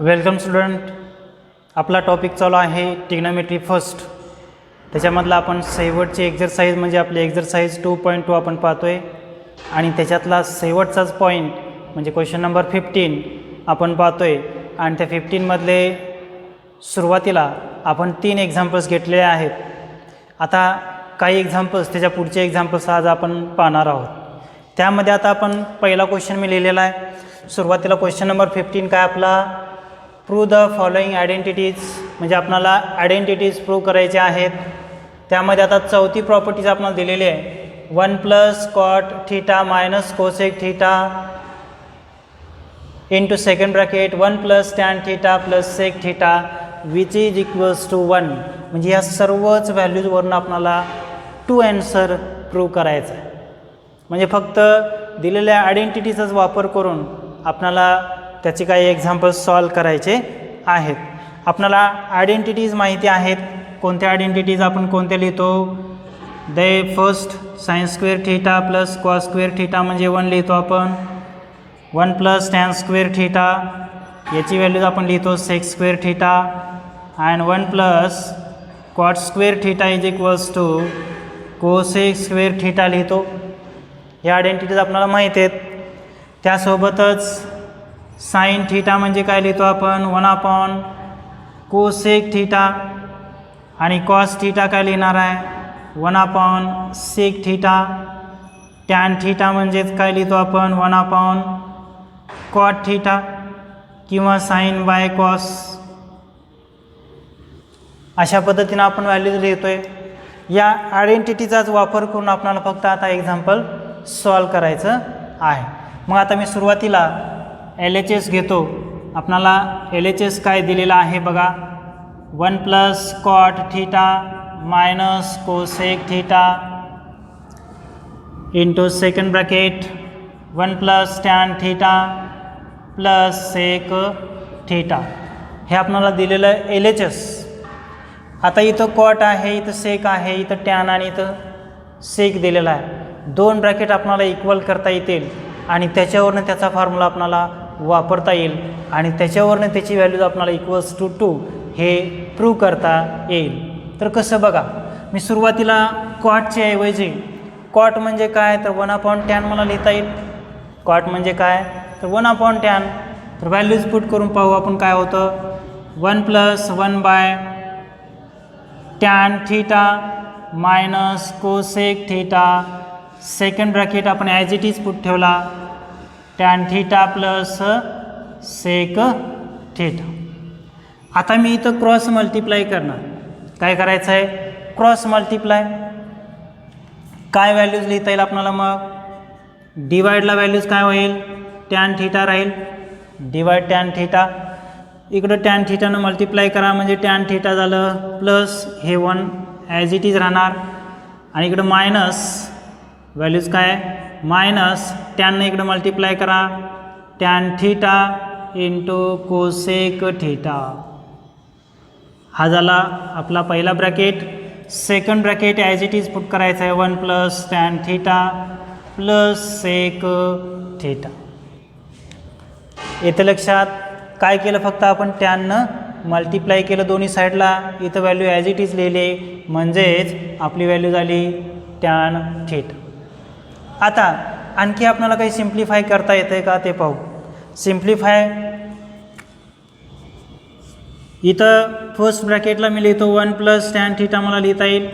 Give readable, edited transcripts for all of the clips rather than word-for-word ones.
Welcome student. आपला topic चालू आहे ट्रिग्नोमेट्री फर्स्ट. त्याच्यामधला आपण शेवटची एक्झरसाइज म्हणजे आपली एक्झरसाइज 2.2 आपण पाहतो आहे आणि त्याच्यातला शेवटचाच पॉईंट म्हणजे क्वेश्चन नंबर 15 आपण पाहतो आहे. आणि त्या 15मधले सुरुवातीला आपण 3 एक्झाम्पल्स घेतलेले आहेत. आता काही एक्झाम्पल्स त्याच्या पुढचे एक्झाम्पल्स आज आपण पाहणार आहोत. त्यामध्ये आता आपण पहिला क्वेश्चन मी लिहिलेला आहे. सुरुवातीला क्वेश्चन नंबर 15 काय आपला, प्रूव्ह द फॉलोइंग आयडेंटिटीज, म्हणजे आपल्याला आयडेंटिटीज प्रूव्ह करायचे आहेत. त्यामध्ये आता चौथी प्रॉपर्टीज आपल्याला दिलेली आहे. 1 + cot θ - cosec θ into second bracket 1 + tan θ + sec θ which is equals to 1. म्हणजे या सर्वच व्हॅल्यूजवरून आपल्याला टू आन्सर प्रूव्ह करायचं आहे. म्हणजे फक्त दिलेल्या आयडेंटिटीचाच वापर करून आपल्याला त्याचे काही एक्झाम्पल्स सॉल्व करायचे आहेत. आपल्याला आयडेंटिटीज माहिती आहेत. कोणत्या आयडेंटिटीज आपण कोणत्या लिहितो, दे फर्स्ट sin² θ + cos² θ म्हणजे 1 लिहितो आपण. 1 + tan² θ याची व्हॅल्यूज आपण लिहितो sec² θ and 1 + cot² θ is equals to cosec² θ लिहितो. या आयडेंटिटीज आपल्याला माहीत आहेत. त्यासोबतच sin θ म्हणजे काय लिहितो आपण 1 / cosec θ आणि cos θ काय लिहिणार आहे 1 / sec θ. tan θ म्हणजेच काय लिहितो आपण 1 / cot θ किंवा sin बाय cos. अशा पद्धतीनं आपण व्हॅल्यूज लिहितो आहे. या आयडेंटिटीचाच वापर करून आपल्याला फक्त आता एक्झाम्पल सॉल्व करायचं आहे. मग आता मी सुरुवातीला LHS घेतो. आपल्याला LHS काय दिलेला आहे बघा, 1 + cot θ - cosec θ into second bracket 1 + tan θ + sec θ. हे आपल्याला दिलेलं LHS. आता इथं कॉट आहे, इथं सेक आहे, इथं टॅन आणि इथं सेक दिलेला आहे. 2 ब्रॅकेट आपल्याला इक्वल करता येतील आणि त्याच्यावरनं त्याचा फॉर्म्युला आपल्याला वापरता येईल आणि त्याच्यावरनं त्याची व्हॅल्यूज आपल्याला इक्वल्स टू 2 हे प्रूव्ह करता येईल. तर कसं बघा, मी सुरुवातीला कॉटच्या ऐवजी, कॉट म्हणजे काय तर 1 / tan मला लिहिता येईल. कॉट म्हणजे काय तर 1 / tan. तर व्हॅल्यूज पुट करून पाहू आपण काय होतं. 1 + 1 / tan θ - cosec θ सेकंड ब्रॅकेट आपण ॲज इट इज पुट ठेवला tan θ + sec θ. आता मी इथं क्रॉस मल्टिप्लाय करणार. काय करायचं आहे क्रॉस मल्टिप्लाय. काय व्हॅल्यूज लिहिता येईल आपल्याला, मग डिवाइडला व्हॅल्यूज काय होईल tan θ राहील, डिवाइड tan θ. इकडं tan θ न मल्टिप्लाय करा म्हणजे tan θ झालं प्लस हे 1 ॲज इट इज राहणार आणि इकडं मायनस व्हॅल्यूज काय -tan ने इकडं मल्टिप्लाय करा tan θ इंटू cosec θ. हा झाला आपला पहिला bracket. Second bracket as it is put करायचं आहे 1 + tan θ + sec θ. येथे लक्षात काय केलं, फक्त आपण टॅननं मल्टिप्लाय केलं दोन्ही साईडला. इथं व्हॅल्यू ॲज इट इज लिहिले म्हणजेच आपली व्हॅल्यू झाली tan θ. आता आणखी आपल्याला काही सिम्प्लिफाय करता येतं आहे का ते पाहू. सिम्प्लिफाय इथं फर्स्ट ब्रॅकेटला मी लिहितो 1 + tan θ मला लिहिता येईल.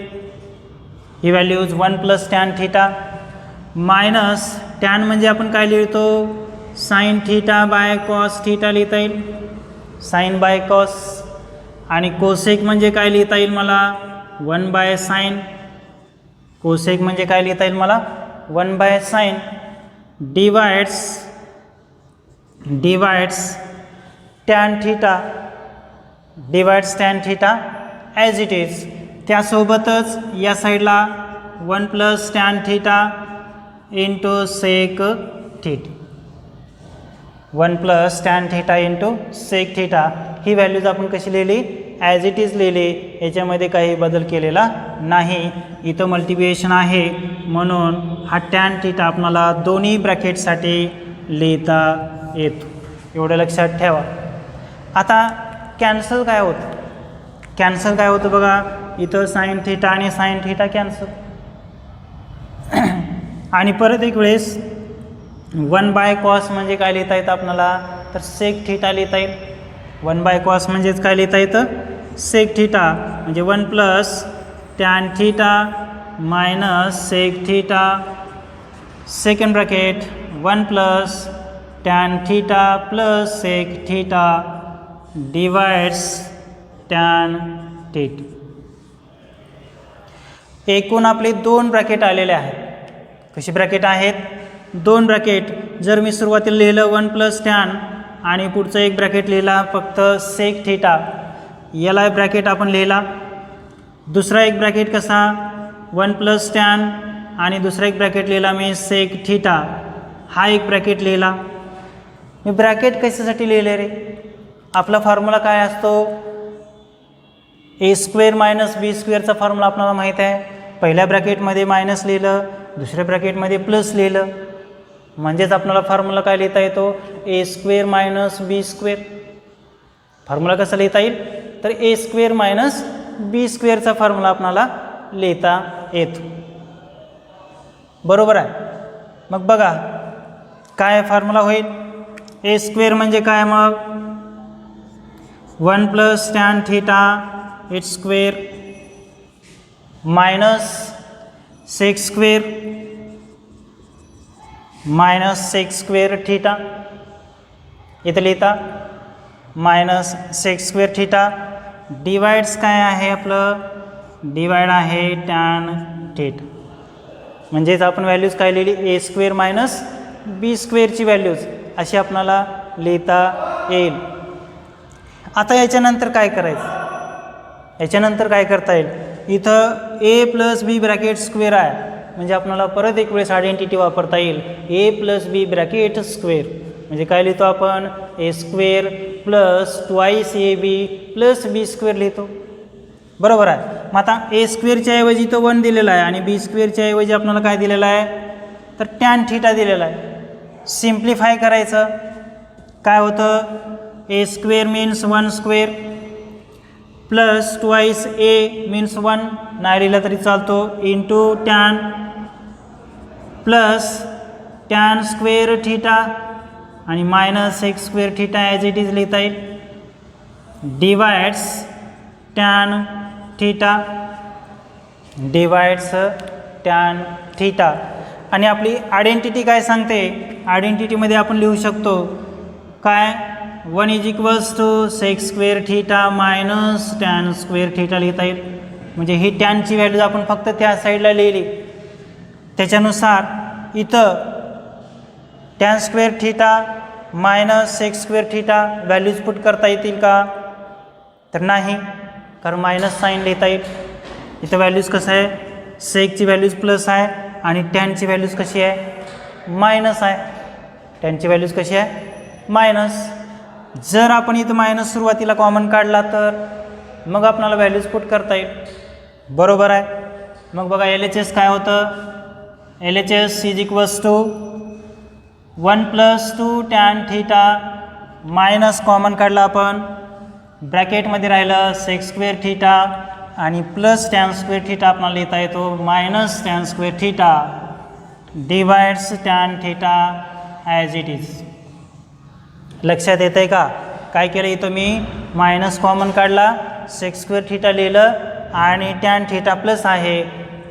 ही व्हॅल्यूज 1 + tan θ मायनस टॅन म्हणजे आपण काय लिहितो sin θ / cos θ लिहिता येईल, sin बाय cos. आणि कोसेक म्हणजे काय लिहिता येईल मला 1/sin. कोसेक म्हणजे काय लिहिता येईल मला 1/sin. Divides tan θ as it is. त्यासोबतच या साईडला 1 + tan θ into sec θ. 1 + tan θ into sec θ. ही व्हॅल्यूज आपण कशी लिहिली ॲज इट इज लिहिली, याच्यामध्ये काही बदल केलेला नाही. इथं मल्टिप्लिकेशन आहे म्हणून हा tan θ आपल्याला दोन्ही ब्रॅकेटसाठी लिहिता येतो. एवढं लक्षात ठेवा. आता कॅन्सल काय होतं? कॅन्सल काय होतं बघा, इथं साइन थिटा आणि साइन थिटा कॅन्सल. आणि परत एक वेळेस 1/cos म्हणजे काय लिहिता येतं आपल्याला, तर सेक थिटा लिहिता येईल. 1/cos म्हणजेच काय लिहिता येतं, सेक थिटा, म्हणजे 1 + tan theta minus sec theta, second bracket 1 + tan theta plus sec theta divides tan theta. एकूण आपले 2 ब्रॅकेट आलेले आहेत. कशी ब्रॅकेट आहेत? 2 ब्रॅकेट. जर मी सुरुवातीला लिहिलं 1 + tan आणि पुढचं एक ब्रॅकेट लिहिला फक्त सेक थिटा, याला ब्रॅकेट आपण लिहिला. दुसरा एक ब्रॅकेट कसा, 1 + tan आणि दुसरा एक ब्रॅकेट लिहिला मी सेक थिटा, हा एक ब्रॅकेट लिहिला. मी ब्रॅकेट कशासाठी लिहिले रे? आपला फॉर्म्युला काय असतो, a² - b² फॉर्म्युला आपल्याला माहीत आहे. पहिल्या ब्रॅकेटमध्ये मायनस लिहिलं, दुसऱ्या ब्रॅकेटमध्ये प्लस लिहिलं, म्हणजेच आपल्याला फॉर्म्युला काय लिहिता येतो, a² - b². फॉर्म्युला कसा लिहिता येईल, तर a² - b² फॉर्म्युला आपल्याला लिहिता येतो. बरोबर आहे. मग बघा काय फॉर्म्युला होईल, a² म्हणजे काय, मग 1 + tan theta it's square minus sec² minus sec² theta, इथं लिहिता मायनस sec² थिटा डिवाइड्स काय आहे आपलं, डिवाइड आहे tan थिटा. म्हणजेच आपण व्हॅल्यूज काय लिहिली, a² - b² ची व्हॅल्यूज अशी आपल्याला लिहिता येईल. आता याच्यानंतर काय करायचं, याच्यानंतर काय करता येईल, इथं a + b ब्रॅकेट स्क्वेअर आहे, म्हणजे आपल्याला परत एक वेळेस आयडेंटिटी वापरता येईल, a + b ब्रॅकेट स्क्वेअर, म्हणजे काय लिहितो आपण, a² + 2ab + b² लिहितो. बरोबर आहे. मग आता a² च्या ऐवजी तो 1 दिलेला आहे आणि b² च्या ऐवजी आपल्याला काय दिलेलं आहे, तर tan थिटा दिलेला आहे. सिम्प्लिफाय करायचं, काय होतं, a² means 1² plus 2a means 1 नाही लिहिलं तरी चालतो, into tan plus tan² theta आणि minus sec² theta as it is लिहिता येईल, divides tan theta, divides tan theta. आणि आपली आयडेंटिटी काय सांगते, आयडेंटिटीमध्ये आपण लिहू शकतो काय, 1 = sec² theta minus tan² theta लिहिता येईल. म्हणजे ही टॅनची व्हॅल्यू आपण फक्त त्या साईडला लिहिली, त्याच्यानुसार इथं tan² theta minus sec² theta values put करता येतील का, तर नाही, कारण मायनस साईन लिहिता येईल. इथं व्हॅल्यूज कसं आहे, सेकची व्हॅल्यूज प्लस आहे आणि टॅनची व्हॅल्यूज कशी आहे, मायनस आहे. टॅनची व्हॅल्यूज कशी आहे, मायनस. जर आपण इथं मायनस सुरुवातीला कॉमन काढला तर मग आपल्याला व्हॅल्यूज पुट करता येईल. बरोबर आहे. मग बघा LHS काय होतं, LHS = 1 + 2 tan theta minus common काढला आपण, ब्रॅकेटमध्ये राहिलं sec² थिटा आणि प्लस tan² थिटा आपल्याला लिहिता येतो, minus tan² theta divides tan theta as it is. लक्षात येतं आहे का, काय केलं, इथं मी मायनस कॉमन काढला, sec² थिटा लिहिलं आणि tan थिटा प्लस आहे,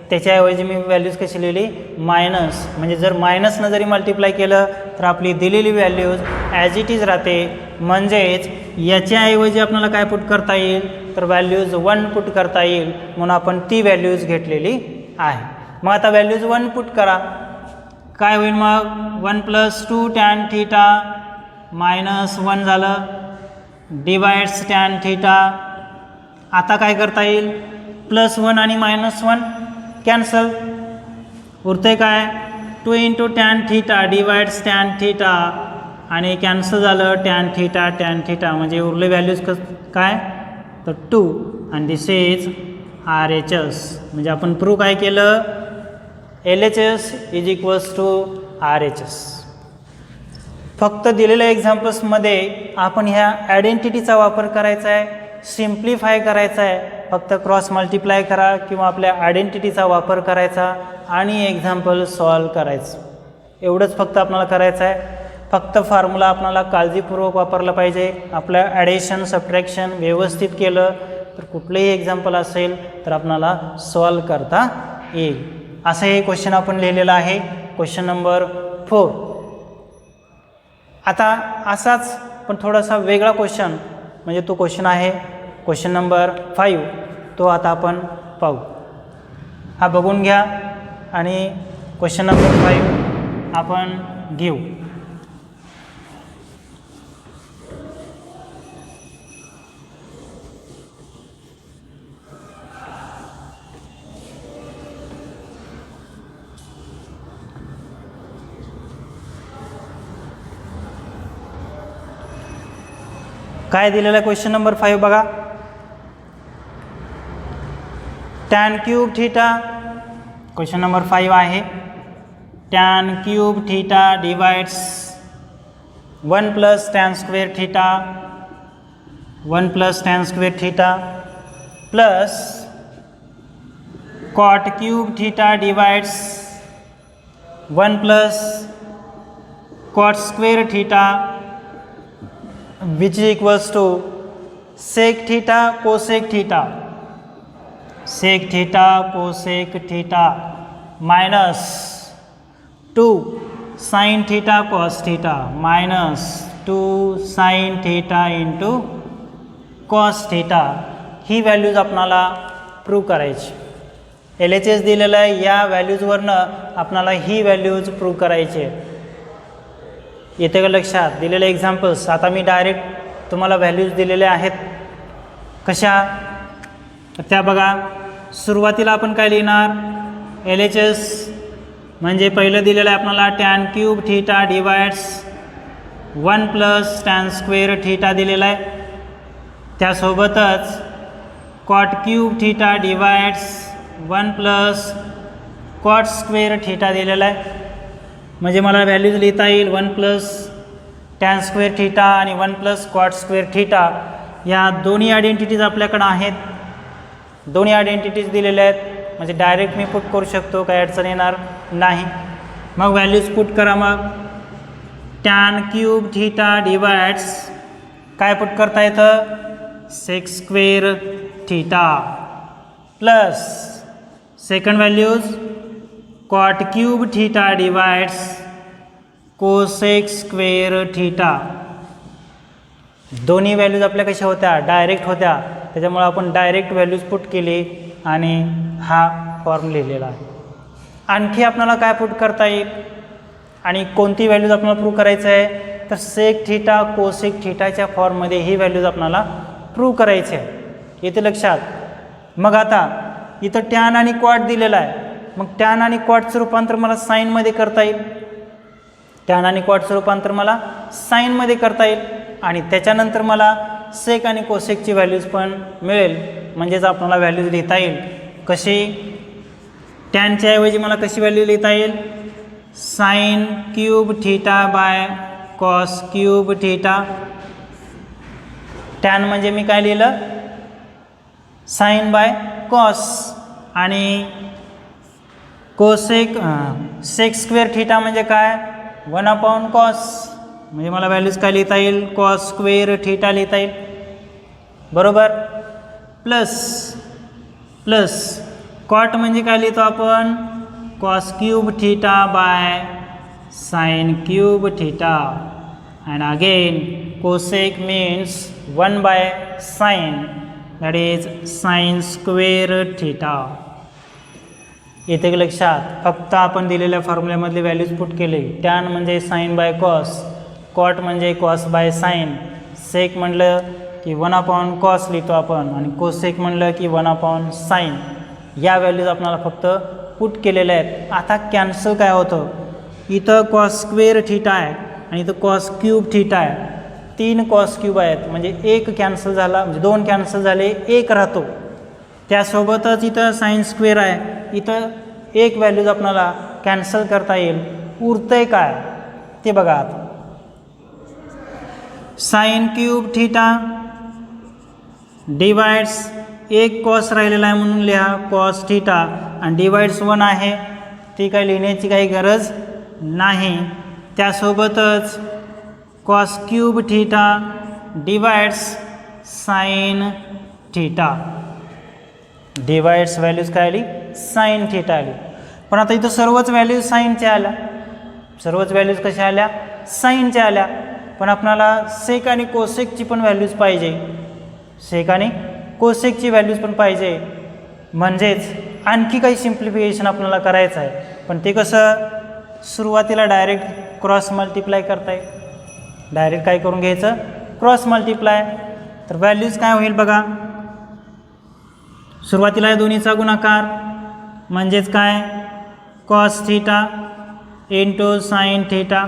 त्याच्याऐवजी मी व्हॅल्यूज कशी लिहिली, मायनस. म्हणजे जर मायनसनं जरी मल्टिप्लाय केलं तर आपली दिलेली व्हॅल्यूज ॲज इट इज राहते. म्हणजेच याच्याऐवजी आपल्याला काय पुट करता येईल, तर व्हॅल्यूज 1 पुट करता येईल, म्हणून आपण ती व्हॅल्यूज घेतलेली आहे. मग आता व्हॅल्यूज 1 पुट करा, काय होईल मग, 1 + 2 tan थिटा मायनस 1 झालं, डिवाइड्स tan थिटा. आता काय करता येईल, +1 आणि -1 कॅन्सल, उरते काय, 2 × tan theta divides tan theta आणि कॅन्सल झालं tan थिटा, म्हणजे उरले व्हॅल्यूज काय, तर 2 आणि दिस इज RHS. म्हणजे आपण प्रूव्ह काय केलं, LHS = RHS. फक्त दिलेल्या एक्झाम्पल्समध्ये आपण ह्या आयडेंटिटीचा वापर करायचा आहे, सिम्प्लिफाय करायचा आहे, फक्त क्रॉस मल्टिप्लाय करा किंवा आपल्या आयडेंटिटीचा वापर करायचा आणि एक्झाम्पल सॉल्व करायचं, एवढंच फक्त आपल्याला करायचं आहे. फक्त फॉर्म्युला आपल्याला काळजीपूर्वक वापरला पाहिजे. आपलं ॲडिशन सबट्रॅक्शन व्यवस्थित केलं तर कुठलंही एक्झाम्पल असेल तर आपल्याला सॉल्व करता येईल. असं हे क्वेश्चन आपण लिहिलेलं आहे, क्वेश्चन नंबर 4. आता असाच पण थोडासा वेगळा क्वेश्चन म्हणजे तो क्वेश्चन आहे क्वेश्चन नंबर 5. तो आता आपण पाहू. हा बघून घ्या आणि क्वेश्चन नंबर 5 आपण घेऊ. काय दिलेला क्वेश्चन नंबर 5 बघा. Tan cube theta, question number 5 आहे. Tan cube theta divides 1 plus tan square theta, 1 plus tan square theta plus cot cube theta divides 1 plus cot square theta which is equals to sec theta cosec theta, sec theta cosec theta minus 2 sin theta cos theta minus 2 sin theta into cos theta. He values आपणाला prove करायची. LHS दिलेलं आहे, या व्हॅल्यूजवरनं आपणाला ही values prove करायची. येते का लक्षात? दिलेले एक्झाम्पल्स आता मी डायरेक्ट तुम्हाला व्हॅल्यूज दिलेल्या आहेत. कशा त्या बघा. सुरुवातीला आपण काय लिहिणार, LHS म्हणजे पहिलं दिलेलं आहे आपल्याला tan cube theta divides 1 plus tan square theta दिलेला आहे. त्यासोबतच cot cube theta divides 1 plus cot square theta दिलेला आहे. म्हणजे मला व्हॅल्यूज लिहिता येईल 1 प्लस टॅन स्क्वेअर थीटा आणि 1 प्लस कॉट स्क्वेअर थीटा. या दोन्ही आयडेंटिटीज आपल्याकडं आहेत, दोन्ही आयडेंटिटीज दिलेल्या आहेत म्हणजे डायरेक्ट मी पुट करू शकतो, काही अडचण येणार नाही. मग व्हॅल्यूज पुट करा. मग टॅन क्यूब थीटा डिवाइड्स काय पुट करता येतं, sec square theta plus second values cot cube theta divides cosec square theta. दोन्ही व्हॅल्यूज आपल्या कशा होत्या, डायरेक्ट होत्या, त्याच्यामुळे आपण डायरेक्ट व्हॅल्यूज पुट केली आणि हा फॉर्म लिहिलेला आहे. आणखी आपल्याला काय पुट करता येईल आणि कोणती व्हॅल्यूज आपल्याला प्रूव्ह करायचं आहे, तर सेक थीटा कोसेक थीटाच्या फॉर्ममध्ये ही व्हॅल्यूज आपल्याला प्रूव्ह करायची आहे. येते लक्षात? मग आता इथं टॅन आणि कॉट दिलेला आहे, मग टॅन आणि कॉटचं रूपांतर मला साईनमध्ये करता येईल. टॅन आणि कॉटचं रूपांतर मला साईनमध्ये करता येईल आणि त्याच्यानंतर मला सेक आणि कोसेकची व्हॅल्यूज पण मिळेल. म्हणजेच आपल्याला व्हॅल्यूज लिहिता येईल. कशी, टॅनच्या ऐवजी मला कशी व्हॅल्यू लिहिता येईल, sine cube theta by cos cube theta. Tan म्हणजे मी काय लिहिलं, साईन बाय कॉस आणि कोसेक सेक स्क्वेअर थीटा म्हणजे काय, 1 कॉस. म्हणजे मला व्हॅल्यूज काय लिहिता येईल, कॉस स्क्वेअर थीटा लिहिता येईल. बरोबर. प्लस प्लस कॉट म्हणजे काय लिहितो आपण, cos cube theta by sine cube theta. And again cosec means 1 by sign, that is sine square theta. येते की लक्षात? फक्त आपण दिलेल्या फॉर्म्युल्यामधले व्हॅल्यूज पुट केले. टॅन म्हणजे साईन बाय कॉस, कॉट म्हणजे कॉस बाय साईन, सेक म्हणलं की 1 कॉस लिहितो आपण आणि कोसेक म्हणलं की 1 साईन. या व्हॅल्यूज आपल्याला फक्त पुट केलेल्या आहेत. आता कॅन्सल काय होतं, इथं कॉस स्क्वेअर थीटा आहे आणि इथं कॉस क्यूब थीटा आहे. 3 कॉस क्यूब आहेत म्हणजे 1 कॅन्सल झाला, म्हणजे 2 कॅन्सल झाले, 1 राहतो. त्यासोबतच इथं साइन स्क्वेअर आहे, इथं 1 व्हॅल्यूज आपल्याला कॅन्सल करता येईल. उरतंय काय ते बघा. आता साइन क्यूब थीटा डिवाइड्स एक कॉस राहिलेला आहे म्हणून लिहा कॉस थीटा आणि डिवाइड्स 1 आहे, ती काही लिहिण्याची काही गरज नाही. त्यासोबतच cos cube theta divides sine theta, divides values काय आली साइन थीटा आली. पण आता इथं सर्वच व्हॅल्यूज साईनच्या आल्या, सर्वच व्हॅल्यूज कशा आल्या साईनच्या आल्या. पण आपल्याला सेक आणि कोसेकची पण व्हॅल्यूज पाहिजे, सेक आणि कोसेकची व्हॅल्यूज पण पाहिजे. म्हणजेच आणखी काही सिम्प्लिफिकेशन आपल्याला करायचं आहे. पण ते कसं सुरुवातीला डायरेक्ट क्रॉस मल्टिप्लाय करताय, डायरेक्ट काय करून घ्यायचं क्रॉस मल्टिप्लाय. तर व्हॅल्यूज काय होईल बघा, सुरुवातीला या दोन्हीचा गुणाकार म्हणजेच काय cos theta into sine theta,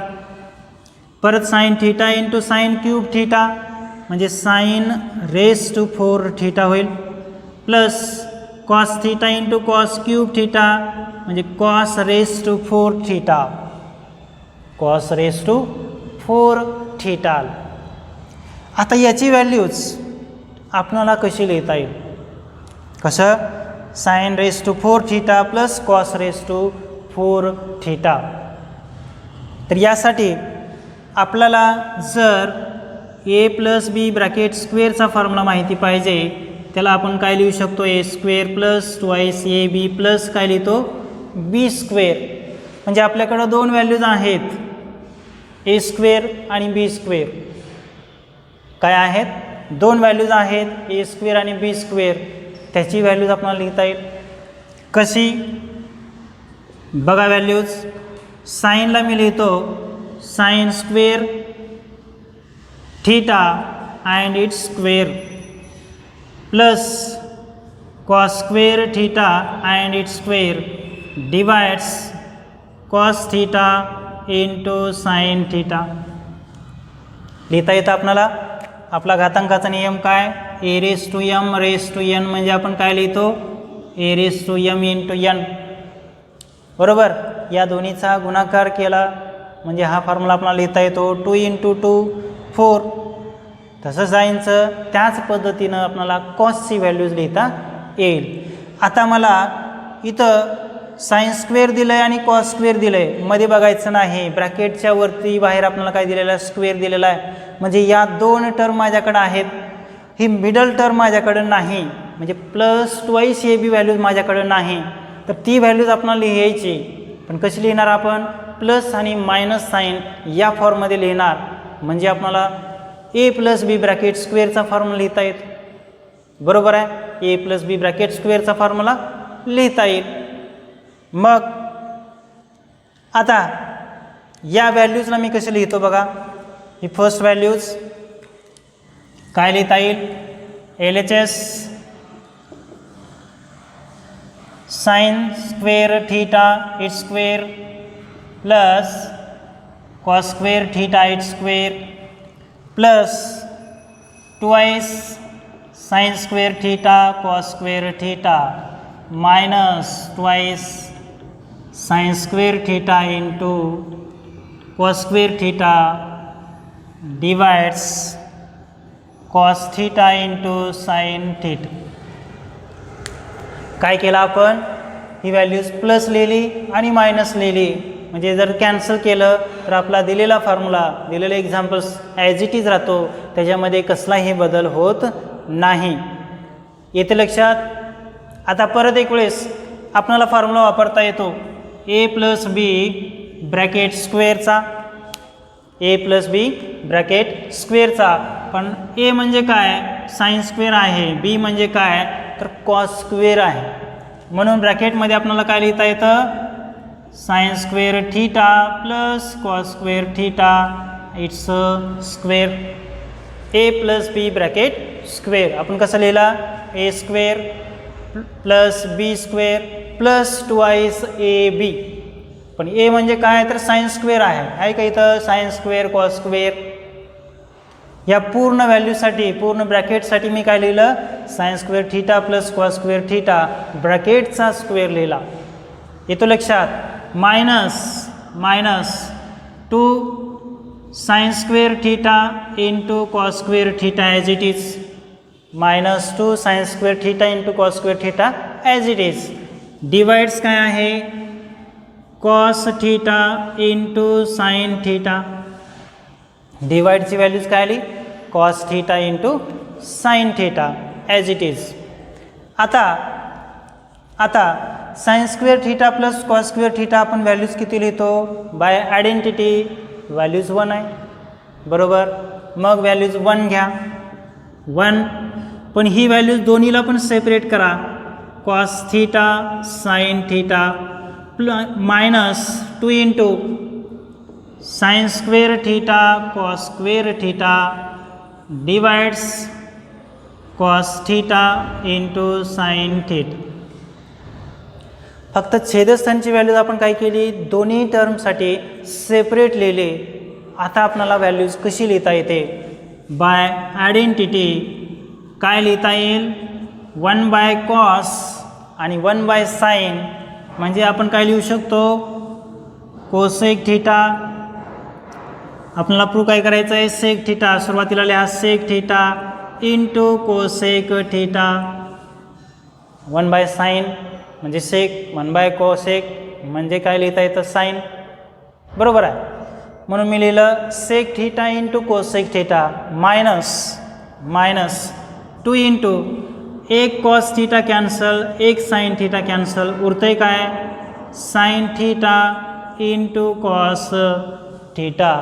परत sine theta into sine cube theta म्हणजे साइन रेस टू 4 थीटा होईल, plus cos theta into cos cube theta म्हणजे cos raise to 4 theta, cos raise to 4 theta. आता याची व्हॅल्यूज आपणाला कशी लिहिता येईल, कसं sine raise to 4 theta plus cos raise to 4 theta. तर यासाठी आपल्याला जर ए प्लस बी ब्रॅकेट स्क्वेअरचा फॉर्म्युला माहिती पाहिजे, त्याला आपण काय लिहू शकतो A square plus twice A B plus काय लिहितो बी स्क्वेअर. म्हणजे आपल्याकडं दोन व्हॅल्यूज आहेत ए स्क्वेअर आणि बी स्क्वेअर, काय आहेत दोन व्हॅल्यूज आहेत ए स्क्वेअर आणि बी स्क्वेअर. त्याची व्हॅल्यूज आपल्याला लिहिता येईल कशी बघा. व्हॅल्यूज साईनला मी लिहितो sine square theta and its square plus cos square theta and its square divides cos theta into sine theta. लिहिता येतं आपल्याला. आपला घातांकाचा नियम काय A raise to M raise to N म्हणजे आपण काय लिहितो A raise to M into N, बरोबर. या दोन्हीचा गुणाकार केला म्हणजे हा फॉर्म्युला आपल्याला लिहिता येतो 2 इंटू 2 4. तसं साईनचं त्याच पद्धतीनं आपल्याला कॉसची व्हॅल्यूज लिहिता येईल. आता मला इथं साइन स्क्वेअर दिलं आहे आणि कॉस स्क्वेअर दिलं आहे, मध्ये बघायचं नाही. ब्रॅकेटच्या वरती बाहेर आपल्याला काय दिलेलं आहे स्क्वेअर दिलेला आहे. म्हणजे या दोन टर्म माझ्याकडं आहेत, ही मिडल टर्म माझ्याकडं नाही, म्हणजे plus twice A B values माझ्याकडं नाही. तर ती व्हॅल्यूज आपल्याला लिहायची, पण कशी लिहिणार आपण प्लस आणि मायनस साईन या फॉर्ममध्ये लिहिणार. म्हणजे आपल्याला ए प्लस बी ब्रॅकेट स्क्वेअरचा फॉर्म्युला लिहिता येतो, बरोबर आहे. ए प्लस बी ब्रॅकेट स्क्वेअरचा फॉर्म्युला लिहिता येईल. मग आता या व्हॅल्यूजला मी कसे लिहितो बघा. ही फर्स्ट व्हॅल्यूज काय लिहिता येईल L H S sign square theta it square plus cos square theta it square plus twice sign square theta cos square theta minus twice sign square theta into cos square theta divides cos theta into sine theta. काय केलं आपण ही values plus लिहिली आणि minus लिहिली. म्हणजे जर cancel केलं तर आपला दिलेला फॉर्म्युला दिलेले एक्झाम्पल्स ॲज इट इज राहतो, त्याच्यामध्ये कसलाही बदल होत नाही. येते लक्षात. आता परत एक वेळेस आपल्याला फॉर्म्युला वापरता येतो ए प्लस बी ब्रॅकेट स्क्वेअरचा, ए प्लस बी ब्रॅकेट स्क्वेअरचा. पण ए म्हणजे काय साइन स्क्वेअर आहे, बी म्हणजे काय तर कॉस स्क्वेअर आहे. म्हणून ब्रॅकेटमध्ये आपल्याला काय लिहिता येतं sine square theta plus cos square theta its square A plus B bracket square. आपण कसं लिहिला A square plus B square plus twice A B. पण ए म्हणजे काय तर साइन स्क्वेअर आहे का इथं साइन स्क्वेअर कॉस स्क्वेअर. या पूर्ण व्हॅल्यूसाठी पूर्ण ब्रॅकेटसाठी मी काय लिहिलं sine square theta plus cos square theta ब्रॅकेटचा स्क्वेअर लिहिला. येतो लक्षात. Minus minus 2 sine square theta into cos square theta as it is minus 2 sine square theta into cos square theta as it is. Divides काय आहे cos theta into sine theta. डिवाइडची values काय आली cos theta into sine theta as it is. आता sine square theta plus cos square theta आपण values किती लिहितो bye identity values 1 आहे बरोबर. मग व्हॅल्यूज 1 घ्या 1, पण ही व्हॅल्यूज दोन्हीला पण सेपरेट करा. Cos theta sine theta minus 2 into sine square theta cos square theta divides cos theta into sine theta. फक्त छेदस्थानची व्हॅल्यूज आपण काय केली दोन्ही टर्मसाठी सेपरेट लिहिले. आता आपल्याला व्हॅल्यूज कशी लिहिता येते बाय आयडेंटिटी काय लिहिता येईल 1 बाय कॉस आणि 1 बाय साइन. म्हणजे आपण काय लिहू शकतो कोसेक थीटा. आपल्याला प्रूव्ह काय करायचं आहे सेक थीटा. सुरुवातीला लिहा sec theta into cosec theta 1 by sine म्हणजे सेक 1 बाय कोसेक म्हणजे काय लिहिता येतं साइन बरोबर आहे. म्हणून मी लिहिलं sec theta into cosec theta minus 2 into एक कॉस थीटा कॅन्सल एक साइन थीटा कॅन्सल उरतंय काय sine theta into cos theta.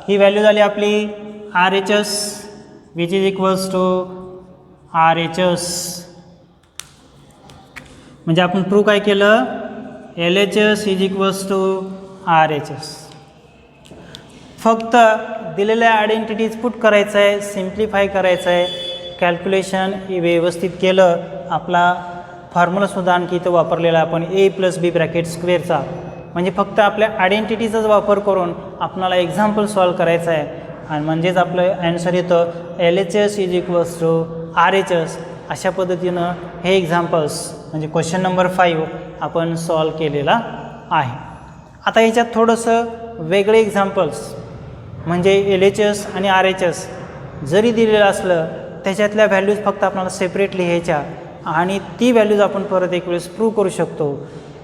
ही व्हॅल्यू झाली आपली RHS which is equals to RHS. म्हणजे आपण प्रूव्ह काय केलं LHS is equals to RHS. फक्त दिलेल्या आयडेंटिटीज पुट करायचं आहे सिम्प्लिफाय करायचं आहे. कॅल्क्युलेशन व्यवस्थित केलं. आपला फॉर्म्युलासुद्धा आणखी इथं वापरलेला आपण A + B ब्रॅकेट स्क्वेअरचा. म्हणजे फक्त आपल्या आयडेंटिटीचाच वापर करून आपल्याला एक्झाम्पल सॉल्व करायचं आहे आणि म्हणजेच आपलं ॲन्सर येतं LHS is equals to RHS. अशा पद्धतीनं हे एक्झाम्पल्स म्हणजे क्वेश्चन नंबर 5 आपण सॉल्व केलेला आहे. आता याच्यात थोडंसं वेगळे एक्झाम्पल्स म्हणजे LHS आणि RHS जरी दिलेलं असलं त्याच्यातल्या व्हॅल्यूज फक्त आपल्याला सेपरेट लिहायच्या आणि ती व्हॅल्यूज आपण परत एक वेळेस प्रूव्ह करू शकतो.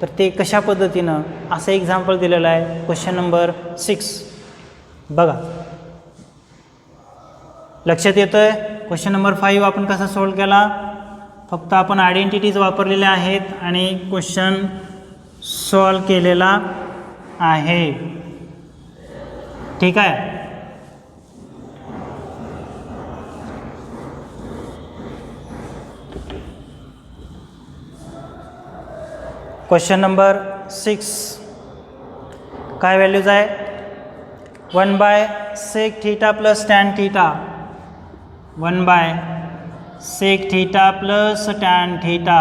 तर ते कशा पद्धतीनं असं एक्झाम्पल दिलेलं आहे क्वेश्चन नंबर 6 बघा. लक्षात येतं आहे क्वेश्चन नंबर 5 आपण कसा सॉल्व केला. फक्त आपण आयडेंटिटीज वापरलेल्या आहेत आणि क्वेश्चन सॉल्व केलेला आहे. ठीक आहे. क्वेश्चन नंबर 6 काय व्हॅल्यूज आहे 1 by sec theta plus tan theta 1 by sec theta plus tan theta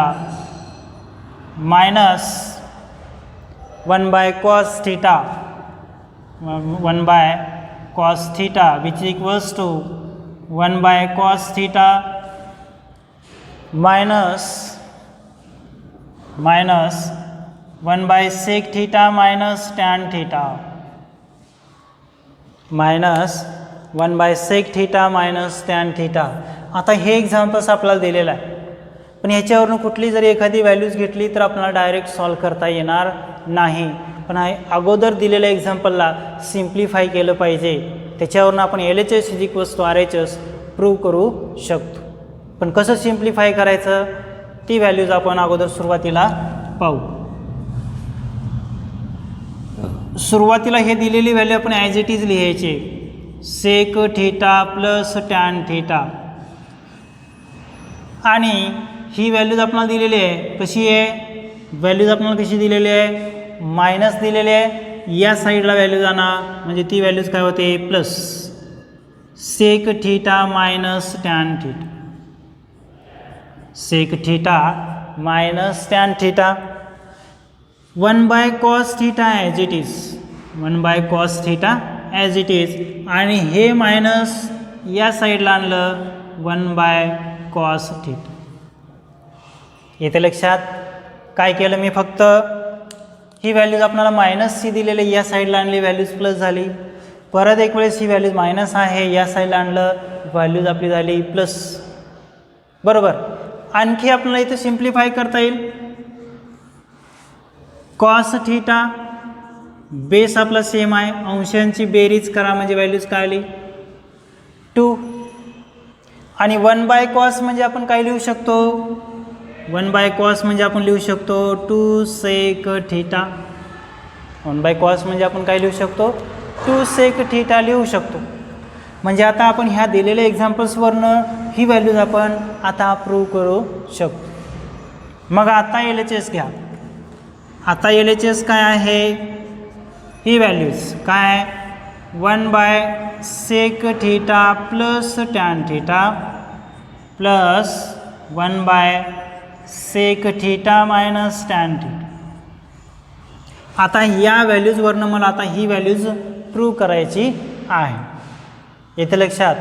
minus 1 by cos theta 1 by cos theta which equals to 1 by cos theta minus 1 by sec theta minus tan theta minus 1 by sec theta minus tan theta. आता हे examples आपल्याला दिलेलं आहे पण ह्याच्यावरून कुठली जरी एखादी व्हॅल्यूज घेतली तर आपल्याला डायरेक्ट सॉल्व करता येणार नाही. पण अगोदर दिलेल्या एक्झाम्पलला सिम्प्लिफाय केलं पाहिजे. त्याच्यावरून आपण LHS is equals to RHS prove करू शकतो. पण कसं सिम्प्लिफाय करायचं ती व्हॅल्यूज आपण अगोदर सुरुवातीला पाहू. सुरुवातीला हे दिलेली व्हॅल्यू आपण ॲज इट इज लिहायची sec theta plus tan theta आणि ही व्हॅल्यूज आपल्याला दिलेली आहे कशी आहे व्हॅल्यूज आपल्याला कशी दिलेली आहे मायनस दिलेली आहे. या साईडला व्हॅल्यू जाणार म्हणजे ती व्हॅल्यूज काय होते plus sec theta minus tan theta sec theta minus tan theta 1 by cos theta as it is 1 by cos theta as it is आणि हे मायनस या साईडला आणलं 1 बाय कॉस थीटा. येते लक्षात काय केलं मी फक्त ही व्हॅल्यूज आपल्याला मायनसची दिलेली या साईडला आणली व्हॅल्यूज प्लस झाली परत एक वेळेस ही व्हॅल्यूज मायनस आहे, या साईडला आणलं व्हॅल्यूज आपली झाली प्लस. बरोबर. आणखी आपल्याला इथे सिम्प्लिफाय करता येईल. कॉस थिटा बेस आपला सेम आहे, अंशांची बेरीज करा म्हणजे व्हॅल्यूज काय आली 2. आणि 1/cos म्हणजे आपण काय लिहू शकतो, 1/cos म्हणजे आपण लिहू शकतो 2 sec थिटा. 1/cos म्हणजे आपण काय लिहू शकतो 2 sec थिटा लिहू शकतो. म्हणजे आता आपण ह्या दिलेल्या एक्झाम्पल्सवरनं ही व्हॅल्यूज आपण आता प्रूव्ह करू शकतो. मग आता LHS घ्या. आता LHS काय आहे, ही व्हॅल्यूज काय 1/sec theta plus tan theta plus 1/sec theta minus tan theta. आता या व्हॅल्यूजवरनं मला आता ही व्हॅल्यूज प्रूव्ह करायची आहे. येथे लक्षात.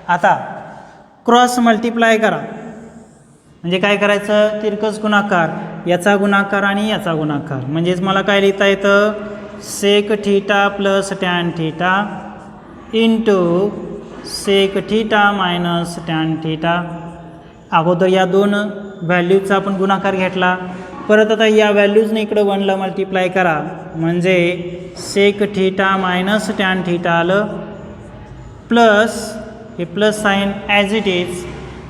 आता क्रॉस मल्टिप्लाय करा म्हणजे काय करायचं, तिरकस गुणाकार, याचा गुणाकार आणि याचा गुणाकार. म्हणजेच मला काय लिहिता येतं sec theta plus tan theta into sec theta minus tan theta. अगोदर या दोन व्हॅल्यूजचा आपण गुणाकार घेतला, परत आता या व्हॅल्यूजने इकडं 1ला मल्टिप्लाय करा म्हणजे sec theta minus tan theta आलं प्लस हे plus sine as it is.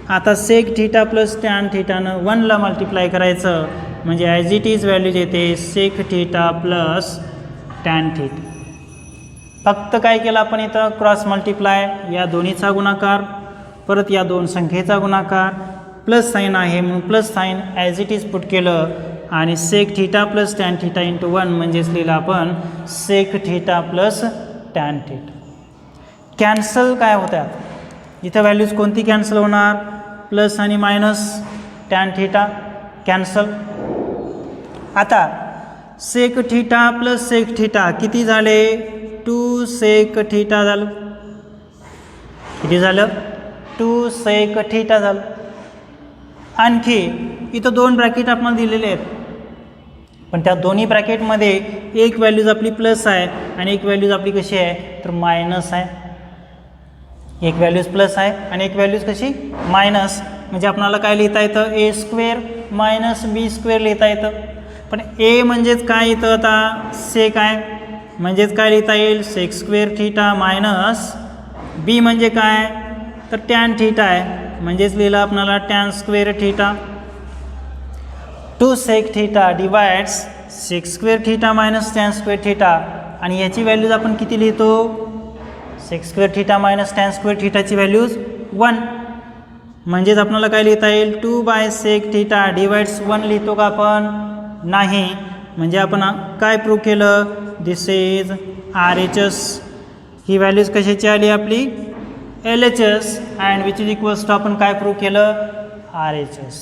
आता sec थिटा प्लस tan थिटानं 1ला मल्टिप्लाय करायचं म्हणजे ॲज इट इज व्हॅल्यूज येते sec theta plus tan theta. फक्त काय केलं आपण इथं क्रॉस मल्टिप्लाय, या दोन्हीचा गुणाकार परत या दोन संख्येचा गुणाकार, प्लस साईन आहे म्हणून plus sine as it is put केलं आणि sec theta plus tan theta into 1 म्हणजेच लिहिलं आपण sec theta plus tan theta. Cancel काय होतात, इथं व्हॅल्यूज कोणती कॅन्सल होणार, प्लस आणि मायनस tan थिटा कॅन्सल. आता sec theta plus sec theta किती झाले 2 sec थिटा झालं. किती झालं 2 sec थिटा झालं. आणखी इथं दोन ब्रॅकेट आपल्याला दिलेले आहेत, पण त्या दोन्ही ब्रॅकेटमध्ये एक व्हॅल्यूज आपली प्लस आहे आणि एक व्हॅल्यूज आपली कशी आहे तर मायनस आहे. एक व्हॅल्यूज प्लस आहे आणि एक व्हॅल्यूज कशी मायनस. म्हणजे आपल्याला काय लिहिता येतं a² मायनस b² लिहिता येतं. पण a म्हणजेच काय येतं आता सेक आहे म्हणजेच काय लिहिता येईल sec² थिटा मायनस b म्हणजे काय तर tan थिटा आहे म्हणजेच लिहिलं आपल्याला tan² theta. 2 sec theta divides sec² theta minus tan² theta. आणि याची व्हॅल्यूज आपण किती लिहितो sec² theta minus tan² थिटाची values 1. म्हणजेच आपल्याला काय लिहिता येईल 2/sec थिटा डिवाइड्स 1 लिहितो का आपण नाही. म्हणजे आपण काय प्रूव्ह केलं दिस इज RHS. ही व्हॅल्यूज कशाची आली आपली LHS and which is equals to आपण काय प्रूव्ह केलं RHS.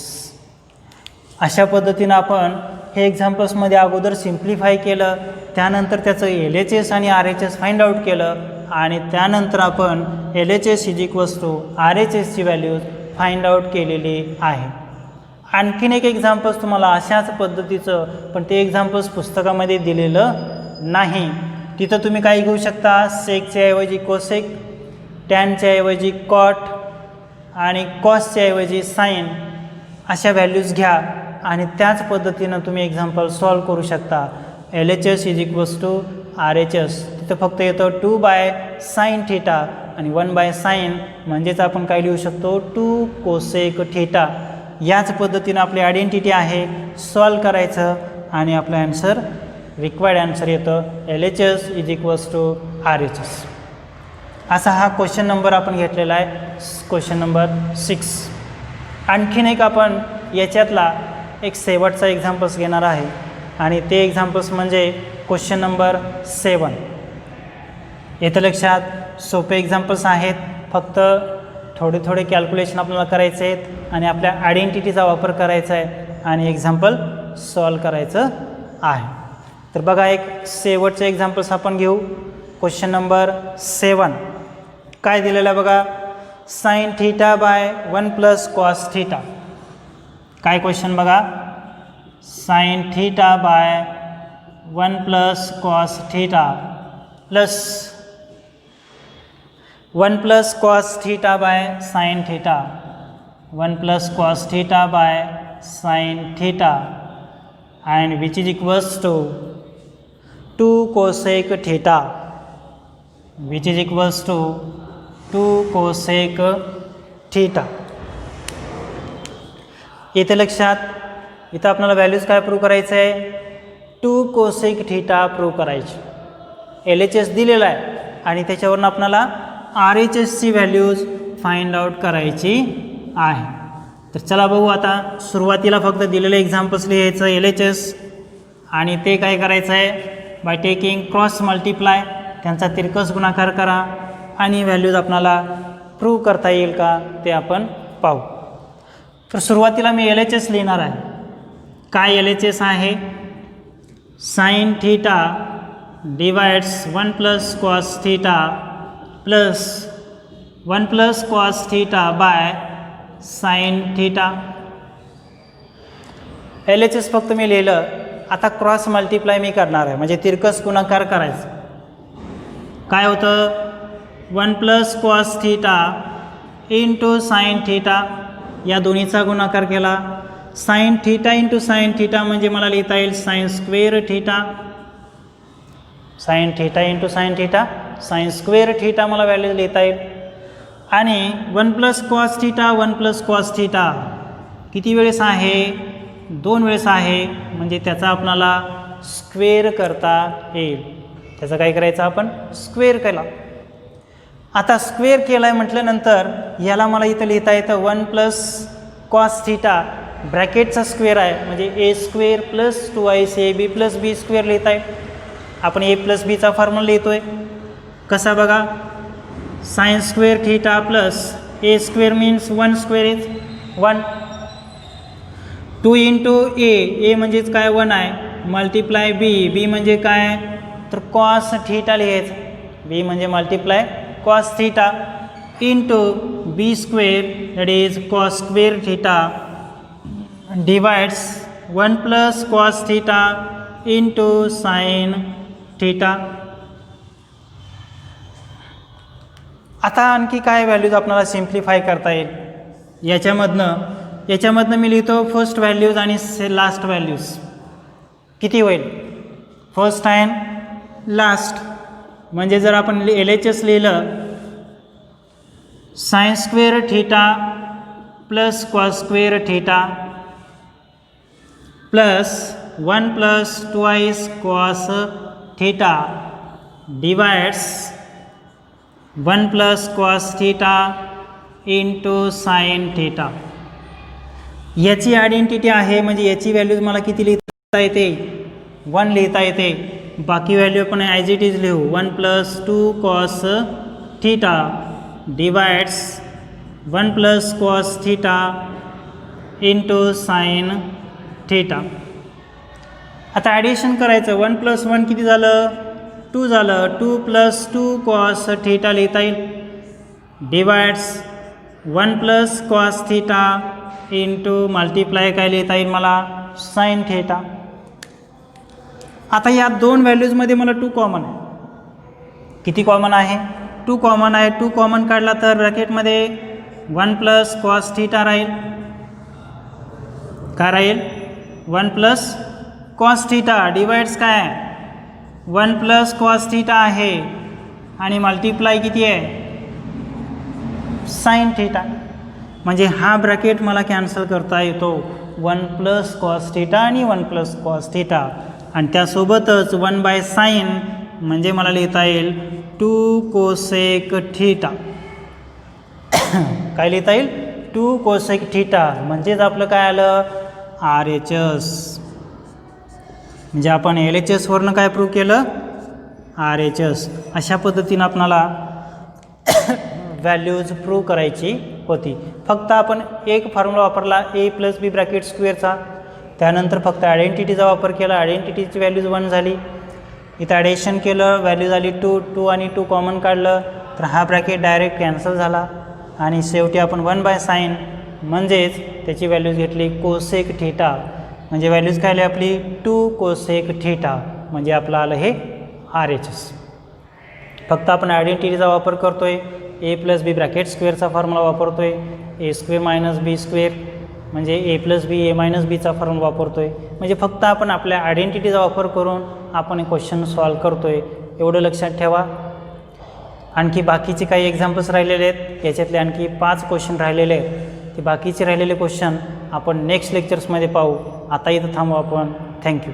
अशा पद्धतीनं आपण हे एक्झाम्पल्समध्ये अगोदर सिम्प्लिफाय केलं, त्यानंतर त्याचं LHS आणि RHS फाइंड आउट केलं आणि त्यानंतर आपण LHS इज इक्वल्स टू RHSची व्हॅल्यूज फाइंड आउट केलेली आहे. आणखीन एक एक्झाम्पल्स तुम्हाला अशाच पद्धतीचं, पण ते एक्झाम्पल्स पुस्तकामध्ये दिलेलं नाही. तिथं तुम्ही काय घेऊ शकता सेकच्या ऐवजी कोसेक, टॅनच्या ऐवजी कॉट आणि कॉसच्या ऐवजी साईन अशा व्हॅल्यूज घ्या आणि त्याच पद्धतीनं तुम्ही एक्झाम्पल सॉल्व करू शकता. LHS is equals to RHS तिथं फक्त येतं 2/sin थिटा आणि 1/sin म्हणजेच आपण काय लिहू शकतो 2 cosec थिटा. याच पद्धतीनं आपली आयडेंटिटी आहे, सॉल्व करायचं आणि आपलं ॲन्सर रिक्वायर्ड ॲन्सर येतं LHS is equals to RHS. असा हा क्वेश्चन नंबर आपण घेतलेला आहे, क्वेश्चन नंबर 6. आणखीन एक आपण याच्यातला एक शेवटचा एक्झाम्पल्स घेणार आहे आणि ते एक्झाम्पल्स म्हणजे क्वेश्चन नंबर 7. येतं लक्षात सोपे एक्झाम्पल्स आहेत, फक्त थोडे थोडे कॅल्क्युलेशन आपल्याला करायचे आहेत आणि आपल्या आयडेंटिटीचा वापर करायचा आहे आणि एक्झाम्पल सॉल्व करायचं आहे. तर बघा एक शेवटचे एक्झाम्पल्स आपण घेऊ. क्वेश्चन नंबर 7 काय दिलेलं आहे बघा sin theta by 1 + cos theta. काय क्वेश्चन बघा sin theta by 1 + cos theta plus 1 plus cos theta by sine theta, 1 plus cos theta by sine theta and which is equals to 2 cosec theta, which is equals to 2 cosec theta. इथे लक्षात, इथं आपल्याला values काय prove करायचं आहे, 2 cosec theta prove करायची. LHS दिलेला आहे आणि त्याच्यावरून आपल्याला RHSची व्हॅल्यूज फाइंड आउट करायची आहे. तर चला बघू. आता सुरुवातीला फक्त दिलेले एक्झाम्पल्स लिहायचं LHS आणि ते काय करायचं आहे, बाय टेकिंग क्रॉस मल्टिप्लाय, त्यांचा तिरकस गुणाकार करा आणि व्हॅल्यूज आपल्याला प्रूव्ह करता येईल का ते आपण पाहू. तर सुरुवातीला मी LHS लिहिणार आहे. काय LHS आहे, sine theta divides 1 plus cos theta plus 1 plus cos theta by sine theta. LHS फक्त मी लिहिलं. आता क्रॉस मल्टिप्लाय मी करणार आहे, म्हणजे तिरकस गुणाकार करायचं. काय होतं, 1 plus cos theta into sine theta, या दोन्हीचा गुणाकार केला. Sign theta into sine theta म्हणजे मला लिहिता येईल sign square theta, sign theta into sine theta, sign square theta मला व्हॅल्यू लिहिता येईल. आणि 1 plus cos theta, 1 plus cos theta किती वेळेस आहे, 2 वेळेस आहे, म्हणजे त्याचा आपणाला स्क्वेअर करता येईल. त्याचं काय करायचं, आपण स्क्वेअर केला. आता स्क्वेअर केला आहे म्हटल्यानंतर याला मला इथं लिहिता येतं 1 प्लस कॉस थीटा, ब्रॅकेटचा स्क्वेअर आहे म्हणजे ए square plus 2ac plus B square लिहिता येईल. आपण ए प्लस बीचा फॉर्म्युला लिहितो आहे कसा बघा, sine square theta plus A square means 1 square is 1, 2 into A म्हणजेच काय 1 आहे, मल्टिप्लाय बी म्हणजे काय तर कॉस थीटा लिहायचं, बी म्हणजे multiply cos theta into B square that is cos square theta divides 1 plus cos theta into sine theta. आता आणखी काय व्हॅल्यूज आपल्याला सिम्प्लिफाय करता येईल याच्यामधनं मी लिहितो फर्स्ट व्हॅल्यूज आणि लास्ट व्हॅल्यूज. किती होईल, फर्स्ट अँड लास्ट. म्हणजे जर आपण LHS लिहिलं sine square theta plus cos square theta plus 1 plus twice cos theta divides 1 plus cos theta into sine theta. याची आयडेंटिटी आहे म्हणजे याची व्हॅल्यूज मला किती लिहिता येते, 1 लिहिता येते. बाकी व्हॅल्यू आपण ॲज इट इज लिहू, 1 plus 2 cos theta divides 1 plus cos theta into sine theta. आता ॲडिशन करायचं, 1 प्लस 1 किती झालं, 2 झालं. 2 प्लस 2 कॉस थीटा लिहिता येईल divides 1 plus cos theta into multiply काय लिहिता येईल मला, साइन थीटा. आता या दोन व्हॅल्यूजमध्ये मला 2 कॉमन आहे. किती कॉमन आहे, 2 कॉमन आहे. 2 कॉमन काढला तर ब्रॅकेटमध्ये 1 प्लस कॉस थीटा राहील, काय राहील 1 प्लस कॉस थीटा डिवाइड्स काय 1 प्लस कॉस थीटा आहे आणि मल्टिप्लाय किती आहे साइन थीटा. म्हणजे हा ब्रॅकेट मला कॅन्सल करता येतो, 1 प्लस कॉस थीटा आणि 1 प्लस कॉस थीटा आणि त्यासोबतच 1 बाय साइन म्हणजे मला लिहिता येईल 2 कोसेक थीटा. काय लिहिता येईल 2 कोसेक थीटा. म्हणजेच आपलं काय आलं RHS. म्हणजे आपण LHS वरनं काय प्रूव्ह केलं RHS. अशा पद्धतीनं आपणाला व्हॅल्यूज प्रूव्ह करायची होती. फक्त आपण एक फॉर्म्युला वापरला ए प्लस बी ब्रॅकेट स्क्वेअरचा, त्यानंतर फक्त आयडेंटिटीचा वापर केला, आयडेंटिटीची व्हॅल्यूज 1 झाली. इथं ॲडिशन केलं, व्हॅल्यू झाली 2 आणि 2 कॉमन काढलं तर हा ब्रॅकेट डायरेक्ट कॅन्सल झाला आणि शेवटी आपण 1 बाय साइन म्हणजेच त्याची व्हॅल्यूज घेतली कोसेक थीटा. म्हणजे व्हॅल्यूज काय आली आपली 2 कोसेक थीटा. म्हणजे आपलं आलं हे RHS. फक्त आपण आयडेंटिटीचा वापर करतो आहे, ए प्लस बी ब्रॅकेट स्क्वेअरचा फॉर्म्युला वापरतो आहे, ए स्क्वेअर मायनस बी स्क्वेअर म्हणजे ए प्लस बी ए मायनस बीचा फॉर्म्युला वापरतो आहे. म्हणजे फक्त आपण आपल्या आयडेंटिटीचा वापर करून आपण हे क्वेश्चन सॉल्व करतो आहे, एवढं लक्षात ठेवा. आणखी बाकीचे काही एक्झाम्पल्स राहिलेले आहेत, याच्यातले आणखी 5 क्वेश्चन राहिलेले आहेत. ते बाकीचे राहिलेले क्वेश्चन आपण नेक्स्ट लेक्चर्समध्ये पाहू. आता इथं थांबू आपण. थँक्यू.